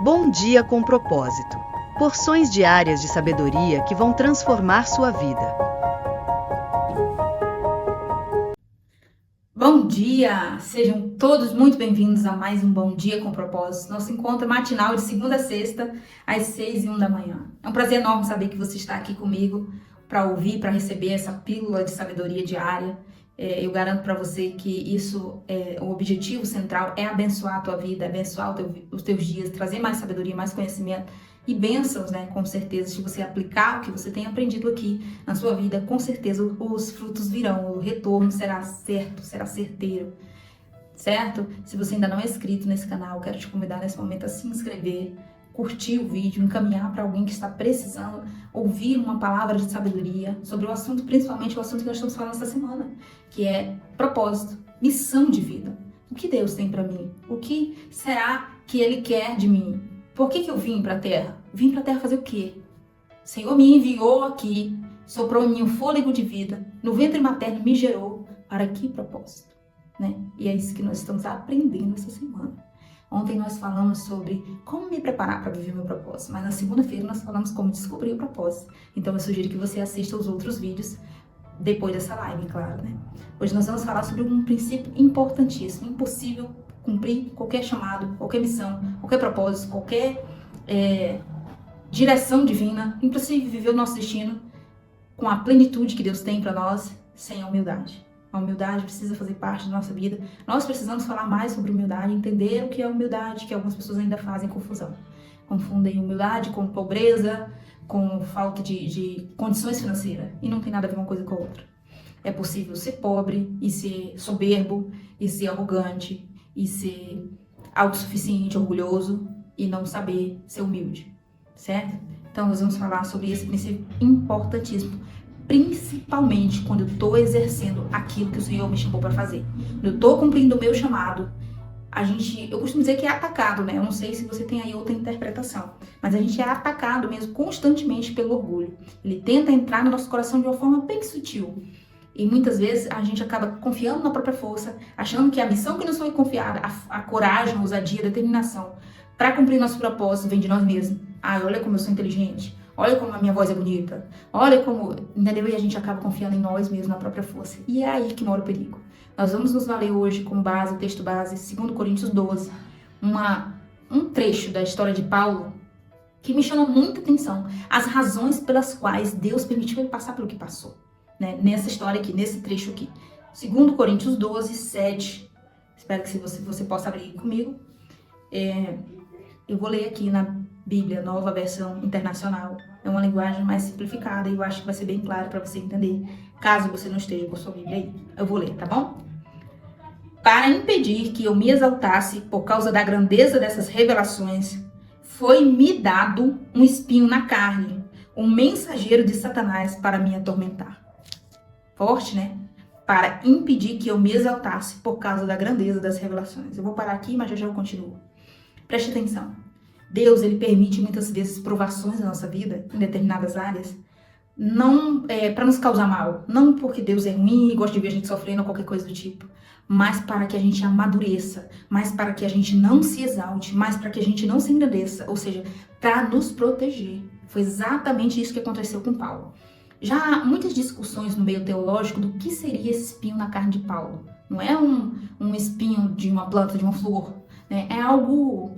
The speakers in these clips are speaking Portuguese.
Bom dia com propósito. Porções diárias de sabedoria que vão transformar sua vida. Bom dia! Sejam todos muito bem-vindos a mais um Bom Dia com Propósito, nosso encontro matinal de segunda a sexta, às 6h01 da manhã. É um prazer enorme saber que você está aqui comigo para ouvir, para receber essa pílula de sabedoria diária. Eu garanto para você que isso, o objetivo central é abençoar a tua vida, abençoar os teus dias, trazer mais sabedoria, mais conhecimento e bênçãos, né? Com certeza, se você aplicar o que você tem aprendido aqui na sua vida, com certeza os frutos virão, o retorno será certo, será certeiro, certo? Se você ainda não é inscrito nesse canal, quero te convidar nesse momento a se inscrever, curtir o vídeo, encaminhar para alguém que está precisando ouvir uma palavra de sabedoria sobre o assunto, principalmente o assunto que nós estamos falando essa semana, que é propósito, missão de vida. O que Deus tem para mim? O que será que Ele quer de mim? Por que eu vim para a Terra? Vim para a Terra fazer o quê? O Senhor me enviou aqui, soprou em mim um fôlego de vida, no ventre materno me gerou. Para que propósito? Né? E é isso que nós estamos aprendendo essa semana. Ontem nós falamos sobre como me preparar para viver meu propósito, mas na segunda-feira nós falamos como descobrir o propósito. Então eu sugiro que você assista os outros vídeos depois dessa live, claro, né? Hoje nós vamos falar sobre um princípio importantíssimo, impossível cumprir qualquer chamado, qualquer missão, qualquer propósito, qualquer direção divina, impossível viver o nosso destino com a plenitude que Deus tem para nós sem a humildade. A humildade precisa fazer parte da nossa vida. Nós precisamos falar mais sobre humildade, entender o que é humildade, que algumas pessoas ainda fazem confusão. Confundem humildade com pobreza, com falta de condições financeiras. E não tem nada a ver uma coisa com a outra. É possível ser pobre e ser soberbo, e ser arrogante, e ser autossuficiente, orgulhoso, e não saber ser humilde, certo? Então nós vamos falar sobre esse princípio importantíssimo. Principalmente quando eu estou exercendo aquilo que o Senhor me chamou para fazer. Quando eu estou cumprindo o meu chamado, eu costumo dizer que é atacado, né? Eu não sei se você tem aí outra interpretação, mas a gente é atacado mesmo constantemente pelo orgulho. Ele tenta entrar no nosso coração de uma forma bem sutil. E muitas vezes a gente acaba confiando na própria força, achando que a missão que nos foi confiada, a coragem, a ousadia, a determinação para cumprir nosso propósito vem de nós mesmos. Olha como eu sou inteligente. Olha como a minha voz é bonita. Olha como, entendeu? E a gente acaba confiando em nós mesmos, na própria força. E é aí que mora o perigo. Nós vamos nos valer hoje como base, o texto base, 2 Coríntios 12. Um trecho da história de Paulo que me chamou muita atenção. As razões pelas quais Deus permitiu ele passar pelo que passou. Né? Nessa história aqui, nesse trecho aqui. 2 Coríntios 12, 7. Espero que você possa abrir comigo. Eu vou ler aqui na Bíblia, nova versão internacional. É uma linguagem mais simplificada e eu acho que vai ser bem claro para você entender, caso você não esteja com a sua Bíblia aí. Eu vou ler, tá bom? Para impedir que eu me exaltasse por causa da grandeza dessas revelações, foi-me dado um espinho na carne, um mensageiro de Satanás para me atormentar. Forte, né? Para impedir que eu me exaltasse por causa da grandeza das revelações. Eu vou parar aqui, mas já eu continuo. Preste atenção. Deus, ele permite muitas vezes provações na nossa vida, em determinadas áreas, não para nos causar mal, não porque Deus é ruim e gosta de ver a gente sofrendo ou qualquer coisa do tipo, mas para que a gente amadureça, mas para que a gente não se exalte, mas para que a gente não se engrandeça, ou seja, para nos proteger. Foi exatamente isso que aconteceu com Paulo. Já há muitas discussões no meio teológico do que seria esse espinho na carne de Paulo. Não é um espinho de uma planta, de uma flor, né? É algo...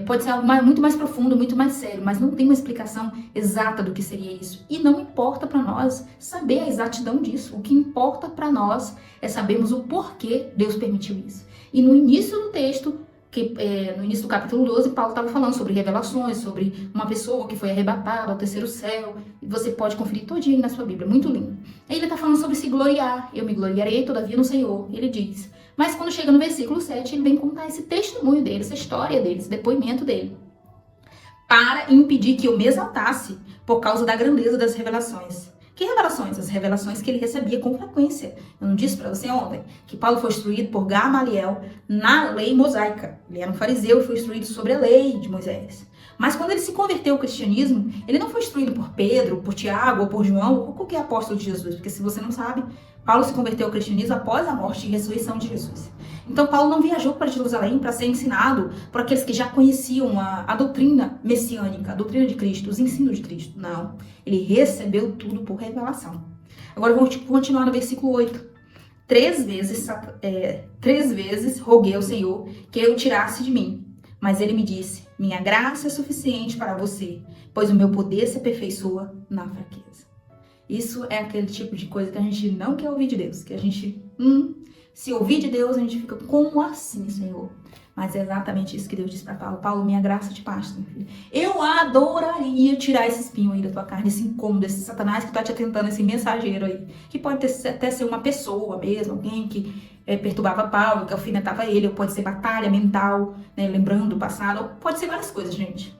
pode ser algo muito mais profundo, muito mais sério, mas não tem uma explicação exata do que seria isso. E não importa para nós saber a exatidão disso. O que importa para nós é sabermos o porquê Deus permitiu isso. E no início do texto, no início do capítulo 12, Paulo estava falando sobre revelações, sobre uma pessoa que foi arrebatada ao terceiro céu. E você pode conferir todinho na sua Bíblia, muito lindo. Aí ele está falando sobre se gloriar. Eu me gloriarei todavia no Senhor. Ele diz... Mas quando chega no versículo 7, ele vem contar esse testemunho dele, essa história dele, esse depoimento dele. Para impedir que eu me exaltasse por causa da grandeza das revelações. Que revelações? As revelações que ele recebia com frequência. Eu não disse para você ontem que Paulo foi instruído por Gamaliel na lei mosaica. Ele era um fariseu e foi instruído sobre a lei de Moisés. Mas quando ele se converteu ao cristianismo, ele não foi instruído por Pedro, por Tiago ou por João ou qualquer apóstolo de Jesus. Porque se você não sabe, Paulo se converteu ao cristianismo após a morte e ressurreição de Jesus. Então Paulo não viajou para Jerusalém para ser ensinado por aqueles que já conheciam a doutrina messiânica, a doutrina de Cristo, os ensinos de Cristo. Não, ele recebeu tudo por revelação. Agora vamos continuar no versículo 8. Três vezes roguei ao Senhor que eu tirasse de mim. Mas ele me disse, minha graça é suficiente para você, pois o meu poder se aperfeiçoa na fraqueza. Isso é aquele tipo de coisa que a gente não quer ouvir de Deus, que a gente, se ouvir de Deus, a gente fica, como assim, Senhor? Mas é exatamente isso que Deus disse para Paulo. Paulo, minha graça te basta, meu filho. Eu adoraria tirar esse espinho aí da tua carne, esse incômodo, esse Satanás que está te atentando, esse mensageiro aí. Que pode até ser uma pessoa mesmo, alguém que perturbava Paulo, que alfinetava ele, ou pode ser batalha mental, né, lembrando do passado, ou pode ser várias coisas, gente.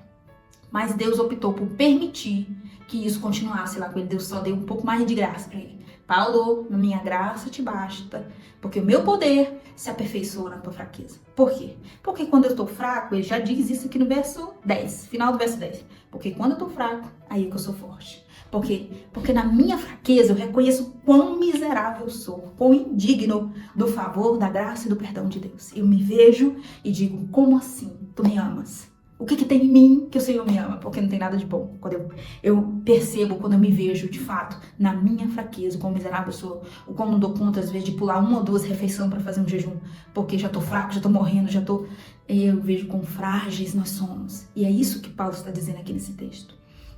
Mas Deus optou por permitir que isso continuasse lá com ele. Deus só deu um pouco mais de graça para ele. Paulo, minha graça te basta, porque o meu poder se aperfeiçoa na tua fraqueza. Por quê? Porque quando eu estou fraco, ele já diz isso aqui no verso 10, final do verso 10. Porque quando eu estou fraco, aí é que eu sou forte. Por quê? Porque na minha fraqueza eu reconheço quão miserável eu sou, quão indigno do favor, da graça e do perdão de Deus. Eu me vejo e digo, como assim? Tu me amas? O que tem em mim que o Senhor me ama? Porque não tem nada de bom. Quando eu percebo, quando eu me vejo, de fato, na minha fraqueza, quão miserável eu sou, ou como não dou conta, às vezes, de pular 1 ou 2 refeições para fazer um jejum, porque já tô fraco, já tô morrendo, eu vejo quão frágeis nós somos. E é isso que Paulo está dizendo aqui nesse texto.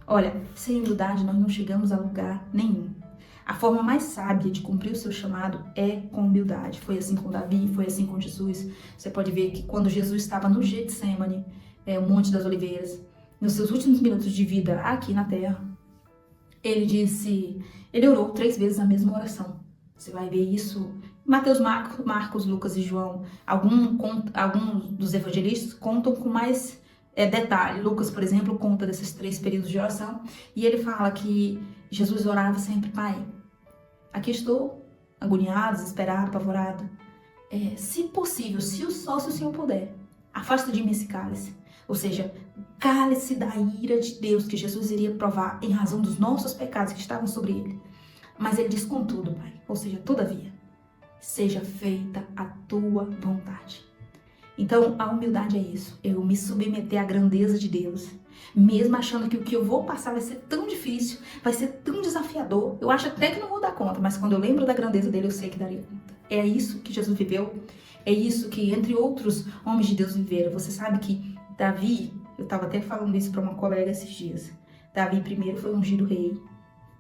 Olha, sem humildade nós não chegamos a lugar nenhum. A forma mais sábia de cumprir o seu chamado é com humildade. Foi assim com Davi, foi assim com Jesus. Você pode ver que quando Jesus estava no Getsêmani, o Monte das Oliveiras, nos seus últimos minutos de vida aqui na Terra, ele orou 3 vezes a mesma oração. Você vai ver isso em Mateus, Marcos, Lucas e João. Alguns dos evangelistas contam com mais detalhe. Lucas, por exemplo, conta desses 3 períodos de oração, e ele fala que Jesus orava sempre, Pai, aqui estou, agoniado, desesperado, apavorado. Se possível, se o Senhor puder, afasta de mim esse cálice. Ou seja, cálice da ira de Deus que Jesus iria provar em razão dos nossos pecados que estavam sobre ele. Mas ele diz, contudo, Pai, ou seja, todavia, seja feita a tua vontade. Então, a humildade é isso, eu me submeter à grandeza de Deus, mesmo achando que o que eu vou passar vai ser tão difícil, vai ser tão desafiador, eu acho até que não vou dar conta, mas quando eu lembro da grandeza dele, eu sei que daria conta. É isso que Jesus viveu, é isso que, entre outros homens de Deus, viveram. Você sabe que Davi, eu estava até falando isso para uma colega esses dias, Davi primeiro foi ungido rei,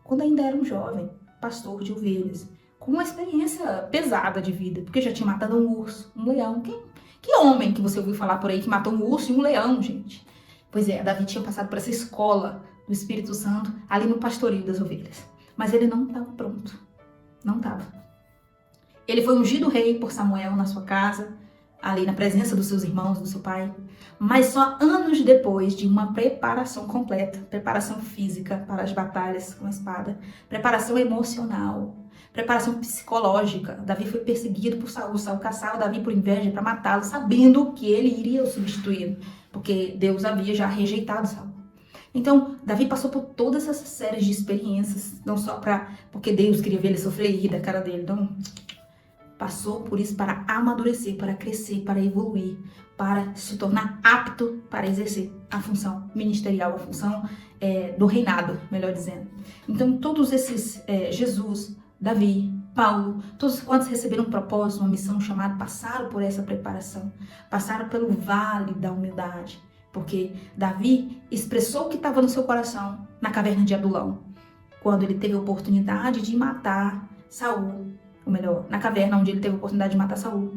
quando ainda era um jovem, pastor de ovelhas, com uma experiência pesada de vida, porque já tinha matado um urso, um leão. Que homem que você ouviu falar por aí que matou um urso e um leão, gente? Pois é, Davi tinha passado por essa escola do Espírito Santo ali no pastoreio das ovelhas. Mas ele não estava pronto. Não estava. Ele foi ungido rei por Samuel na sua casa, ali na presença dos seus irmãos, do seu pai. Mas só anos depois de uma preparação completa, preparação física para as batalhas com a espada, preparação emocional, preparação psicológica. Davi foi perseguido por Saul. Saul caçava Davi por inveja para matá-lo, sabendo que ele iria o substituir, porque Deus havia já rejeitado Saul. Então, Davi passou por todas essas séries de experiências, não só porque Deus queria ver ele sofrer e rir da cara dele, não. Passou por isso para amadurecer, para crescer, para evoluir, para se tornar apto para exercer a função ministerial, a função do reinado, melhor dizendo. Então, todos esses, Jesus, Davi, Paulo, todos quantos receberam um propósito, uma missão chamada, passaram por essa preparação, passaram pelo vale da humildade, porque Davi expressou o que estava no seu coração na caverna de Adulão, quando ele teve a oportunidade de matar Saul, ou melhor, na caverna onde ele teve a oportunidade de matar Saul,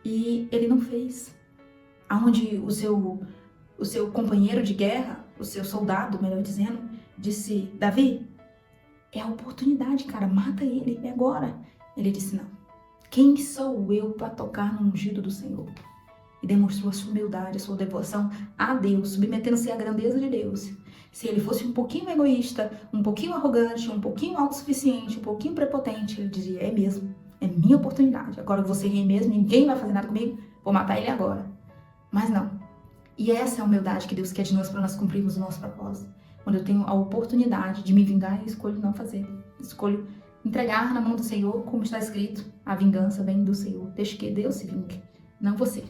e ele não fez. Aonde o seu companheiro de guerra, o seu soldado, melhor dizendo, disse, Davi, é a oportunidade, cara, mata ele, é agora. Ele disse, não, quem sou eu para tocar no ungido do Senhor? E demonstrou a sua humildade, a sua devoção a Deus, submetendo-se à grandeza de Deus. Se ele fosse um pouquinho egoísta, um pouquinho arrogante, um pouquinho autossuficiente, um pouquinho prepotente, ele dizia, é mesmo, é minha oportunidade. Agora eu vou ser rei mesmo, ninguém vai fazer nada comigo, vou matar ele agora. Mas não. E essa é a humildade que Deus quer de nós para nós cumprirmos o nosso propósito. Quando eu tenho a oportunidade de me vingar, eu escolho não fazer. Escolho entregar na mão do Senhor, como está escrito, a vingança vem do Senhor. Deixe que Deus se vingue, não você.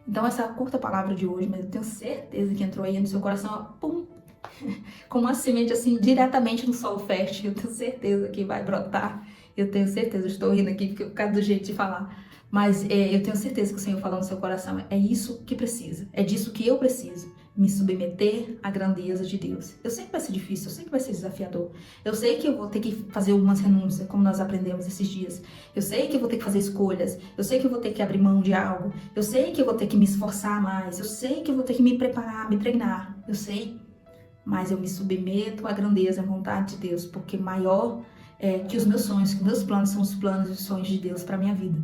Então essa curta palavra de hoje, mas eu tenho certeza que entrou aí no seu coração, ó, pum, como uma semente assim, diretamente no solo fértil. Eu tenho certeza que vai brotar. Eu tenho certeza, eu estou rindo aqui por causa do jeito de falar. Mas eu tenho certeza que o Senhor falou no seu coração, é isso que precisa, é disso que eu preciso. Me submeter à grandeza de Deus. Eu sei que vai ser difícil, eu sei que vai ser desafiador. Eu sei que eu vou ter que fazer algumas renúncias, como nós aprendemos esses dias. Eu sei que eu vou ter que fazer escolhas. Eu sei que eu vou ter que abrir mão de algo. Eu sei que eu vou ter que me esforçar mais. Eu sei que eu vou ter que me preparar, me treinar. Eu sei, mas eu me submeto à grandeza, à vontade de Deus, porque maior é que os meus sonhos, que meus planos são os planos e os sonhos de Deus para minha vida.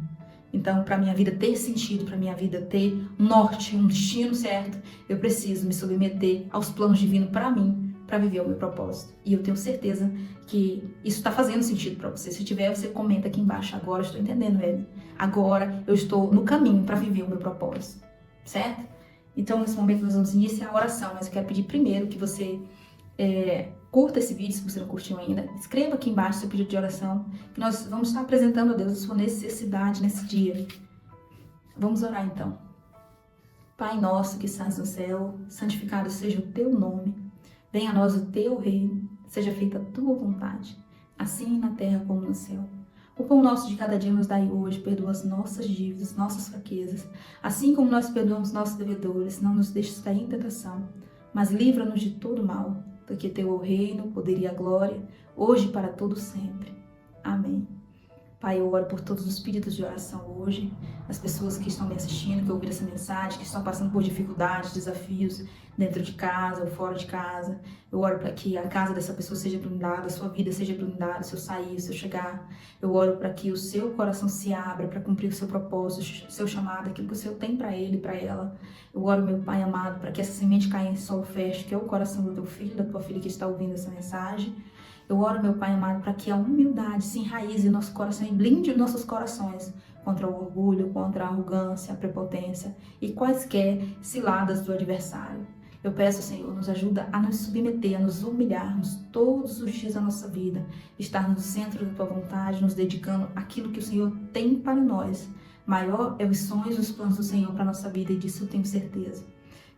Então, para minha vida ter sentido, para minha vida ter um norte, um destino certo, eu preciso me submeter aos planos divinos para mim, para viver o meu propósito. E eu tenho certeza que isso está fazendo sentido para você. Se tiver, você comenta aqui embaixo. Agora eu estou entendendo, ele. Agora eu estou no caminho para viver o meu propósito, certo? Então, nesse momento nós vamos iniciar a oração, mas eu quero pedir primeiro que você curta esse vídeo, se você não curtiu ainda. Escreva aqui embaixo seu pedido de oração, que nós vamos estar apresentando a Deus a sua necessidade nesse dia. Vamos orar então. Pai nosso que estás no céu, santificado seja o teu nome. Venha a nós o teu reino, seja feita a tua vontade, assim na terra como no céu. O pão nosso de cada dia nos dai hoje, perdoa as nossas dívidas, nossas fraquezas, assim como nós perdoamos nossos devedores. Não nos deixes cair em tentação, mas livra-nos de todo mal, porque teu é o reino, o poder e a glória, hoje e para todo sempre. Amém. Pai, eu oro por todos os pedidos de oração hoje, as pessoas que estão me assistindo, que ouviram essa mensagem, que estão passando por dificuldades, desafios dentro de casa ou fora de casa. Eu oro para que a casa dessa pessoa seja blindada, a sua vida seja blindada, o seu sair, o seu chegar. Eu oro para que o seu coração se abra para cumprir o seu propósito, o seu chamado, aquilo que o Senhor tem para ele e para ela. Eu oro, meu Pai amado, para que essa semente caia em solo fértil, que é o coração do teu filho, da tua filha que está ouvindo essa mensagem. Eu oro, meu Pai amado, para que a humildade se enraize em nosso coração e blinde nossos corações contra o orgulho, contra a arrogância, a prepotência e quaisquer ciladas do adversário. Eu peço, Senhor, nos ajuda a nos submeter, a nos humilharmos todos os dias da nossa vida, estar no centro da Tua vontade, nos dedicando àquilo que o Senhor tem para nós. Maior é os sonhos e os planos do Senhor para a nossa vida, e disso eu tenho certeza.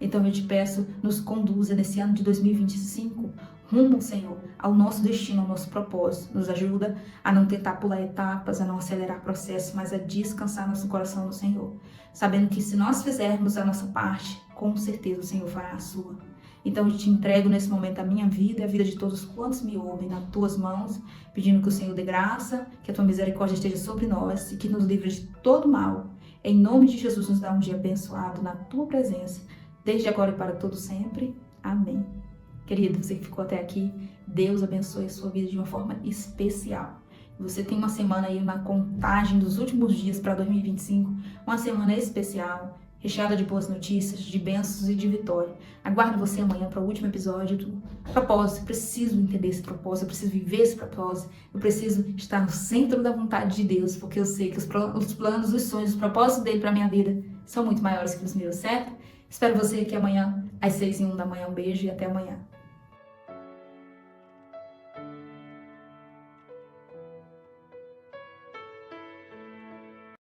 Então eu te peço, nos conduza nesse ano de 2025, rumo, Senhor, ao nosso destino, ao nosso propósito. Nos ajuda a não tentar pular etapas, a não acelerar processos, mas a descansar nosso coração no Senhor. Sabendo que se nós fizermos a nossa parte, com certeza o Senhor fará a sua. Então eu te entrego nesse momento a minha vida e a vida de todos quantos me ouvem nas tuas mãos, pedindo que o Senhor dê graça, que a tua misericórdia esteja sobre nós e que nos livre de todo mal. Em nome de Jesus, nos dá um dia abençoado na tua presença, desde agora e para todo sempre. Amém. Querido, você que ficou até aqui, Deus abençoe a sua vida de uma forma especial. Você tem uma semana aí na contagem dos últimos dias para 2025, uma semana especial, recheada de boas notícias, de bênçãos e de vitória. Aguardo você amanhã para o último episódio do propósito. Eu preciso entender esse propósito, eu preciso viver esse propósito, eu preciso estar no centro da vontade de Deus, porque eu sei que os planos, os sonhos, os propósitos dele para minha vida são muito maiores que os meus, certo? Espero você aqui amanhã às 6:01 da manhã. Um beijo e até amanhã.